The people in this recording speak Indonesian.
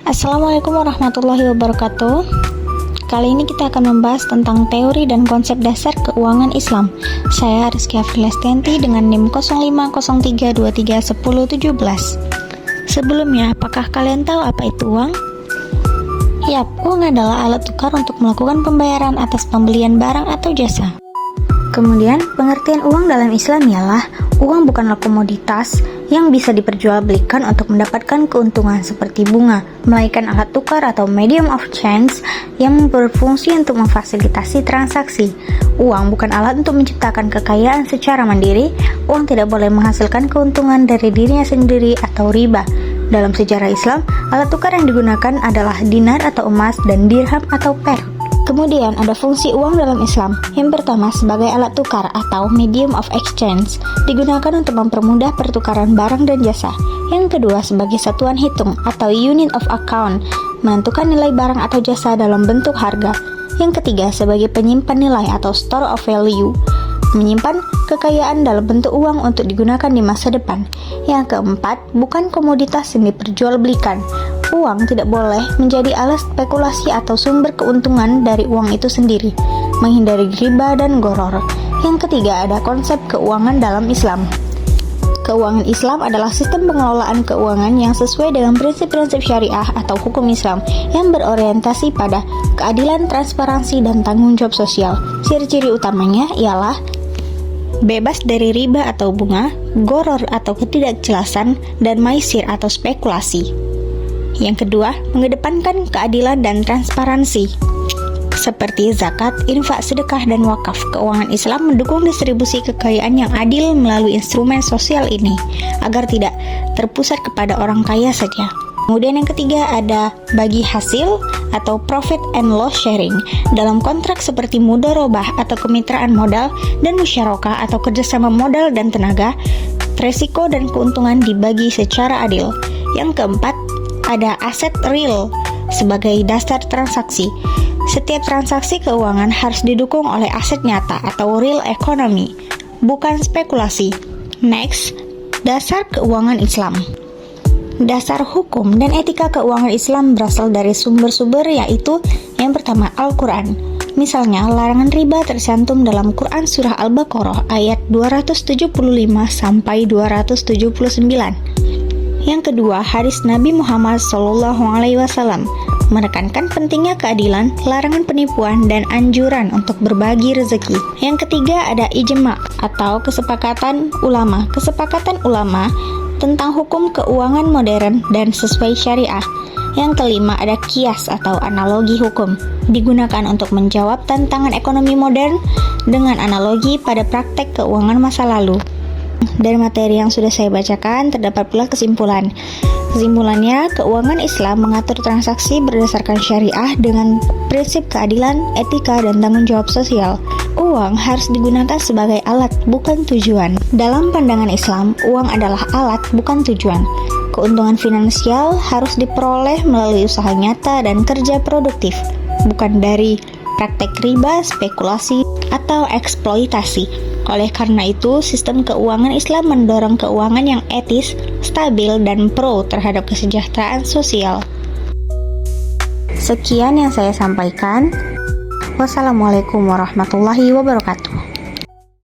Assalamualaikum warahmatullahi wabarakatuh. Kali ini kita akan membahas tentang teori dan konsep dasar keuangan Islam. Saya Rizky Afrilestianti dengan NIM 0503231017. Sebelumnya, apakah kalian tahu apa itu uang? Yap, uang adalah alat tukar untuk melakukan pembayaran atas pembelian barang atau jasa. Kemudian, pengertian uang dalam Islam ialah uang bukanlah komoditas yang bisa diperjualbelikan untuk mendapatkan keuntungan seperti bunga, melainkan alat tukar atau medium of change yang berfungsi untuk memfasilitasi transaksi. Uang bukan alat untuk menciptakan kekayaan secara mandiri. Uang tidak boleh menghasilkan keuntungan dari dirinya sendiri atau riba. Dalam sejarah Islam, alat tukar yang digunakan adalah dinar atau emas dan dirham atau perak. Kemudian ada fungsi uang dalam Islam. Yang pertama sebagai alat tukar atau medium of exchange, digunakan untuk mempermudah pertukaran barang dan jasa. Yang kedua sebagai satuan hitung atau unit of account, menentukan nilai barang atau jasa dalam bentuk harga. Yang ketiga sebagai penyimpan nilai atau store of value, menyimpan kekayaan dalam bentuk uang untuk digunakan di masa depan. Yang keempat, bukan komoditas yang diperjualbelikan. Uang tidak boleh menjadi alat spekulasi atau sumber keuntungan dari uang itu sendiri, menghindari riba dan gharar. Yang ketiga, ada konsep keuangan dalam Islam. Keuangan Islam adalah sistem pengelolaan keuangan yang sesuai dengan prinsip-prinsip syariah atau hukum Islam yang berorientasi pada keadilan, transparansi, dan tanggung jawab sosial. Ciri-ciri utamanya ialah bebas dari riba atau bunga, gharar atau ketidakjelasan, dan maisir atau spekulasi. Yang kedua, mengedepankan keadilan dan transparansi seperti zakat, infak, sedekah, dan wakaf. Keuangan Islam mendukung distribusi kekayaan yang adil melalui instrumen sosial ini agar tidak terpusat kepada orang kaya saja. Kemudian yang ketiga ada bagi hasil atau profit and loss sharing. Dalam kontrak seperti mudharabah atau kemitraan modal dan musyarakah atau kerjasama modal dan tenaga, resiko dan keuntungan dibagi secara adil. Yang keempat, ada aset real sebagai dasar transaksi. Setiap transaksi keuangan harus didukung oleh aset nyata atau real economy, bukan spekulasi. Next, dasar keuangan Islam. Dasar hukum dan etika keuangan Islam berasal dari sumber-sumber yaitu yang pertama Al-Quran. Misalnya, larangan riba tercantum dalam Quran Surah Al-Baqarah ayat 275 sampai 279. Yang kedua, hadis Nabi Muhammad SAW menekankan pentingnya keadilan, larangan penipuan, dan anjuran untuk berbagi rezeki. Yang ketiga ada ijma atau kesepakatan ulama. Kesepakatan ulama tentang hukum keuangan modern dan sesuai syariah. Yang kelima ada qiyas atau analogi hukum, digunakan untuk menjawab tantangan ekonomi modern dengan analogi pada praktek keuangan masa lalu. Dari materi yang sudah saya bacakan, terdapat pula kesimpulan. Kesimpulannya, keuangan Islam mengatur transaksi berdasarkan syariah dengan prinsip keadilan, etika, dan tanggung jawab sosial. Uang harus digunakan sebagai alat, bukan tujuan. Dalam pandangan Islam, uang adalah alat, bukan tujuan. Keuntungan finansial harus diperoleh melalui usaha nyata dan kerja produktif, bukan dari praktek riba, spekulasi, atau eksploitasi. Oleh karena itu, sistem keuangan Islam mendorong keuangan yang etis, stabil, dan pro terhadap kesejahteraan sosial. Sekian yang saya sampaikan. Wassalamualaikum warahmatullahi wabarakatuh.